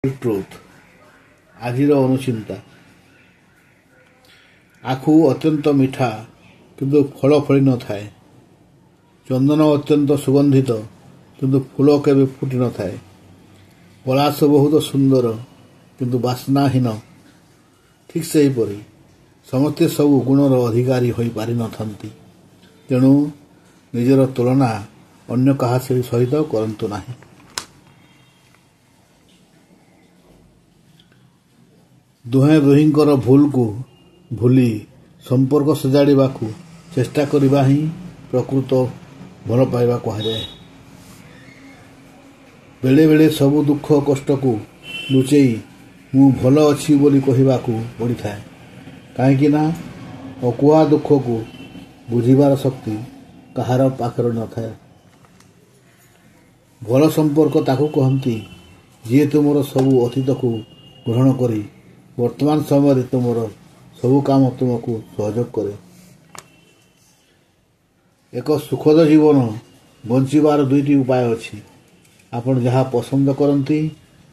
Truth आजिर अनुचिंता आखु अत्यंत मीठा किंतु फल फली न थाए। चंदन अत्यंत सुगंधित किंतु फूल केबे फुटी न थाए। पलाश बहुत सुंदर किंतु बास्नाहीन। ठीक से ही परी समस्ते सबु गुणर अधिकारी होई पारि न थांती। तेणु निजर तुलना अन्य कहा सहित करंतु नाही। दुहें दुहींकर भूल को भूली संपर्क सजाड़िबाकू चेष्टा करिबा ही प्रकृत भल पाइबा कहुए। बेले बेले सबु दुख कष्ट को लुचेई मु भल अच्छी बोली कहिबाकू पड़ी थाए। काहेकि ना अकुआ दुख को बुझिबार शक्ति कहार पाखर न थाए। भल संपर्क ताकू कहती जी तुमर सबु अतीत को ग्रहण करी वर्तमान समय तुमर सबु काम तुमको सहयोग करे। एक सुखद जीवन बंचिबार दुईटी उपाय अछि। आपण जहाँ पसंद करती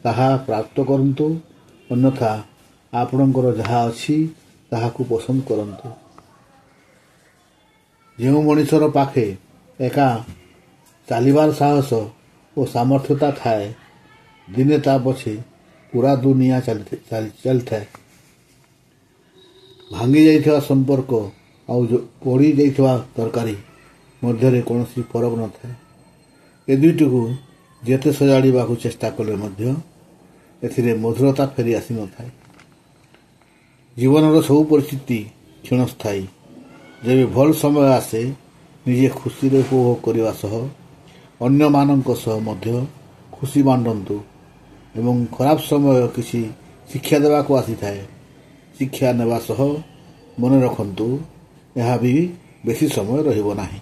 ताहा प्राप्त करंतु, अन्यथा आपणकर जहाँ अछि ताहाकू पसंद करंतु। जो मनिषर पाखे एका चालिबार साहस और सामर्थ्यता थाए, दिने ता पछे पूरा दुनिया चली थाए। भांगी जाइथिबा संपर्क आउ पड़ी जाइथिबा तरकारी मध्यरे कोनोसी फरक न थाए। ए दुईटी को जेते सजाड़िबाकू चेष्टा कले मध्य एथिरे मधुरता फेरी आसी न थाए। जीवनर सब परिस्थिति क्षणस्थायी। जेबे भल समय आसे निजे खुशी रे उपभोग करने सह अन्य मानक सह मध्य खुशी बांटंतु एवं खराब समय किसी शिक्षा देवा को आसी थाए। शिक्षा नेवा सह मन रखंतु, यह भी बेसी समय रहिबो नाही।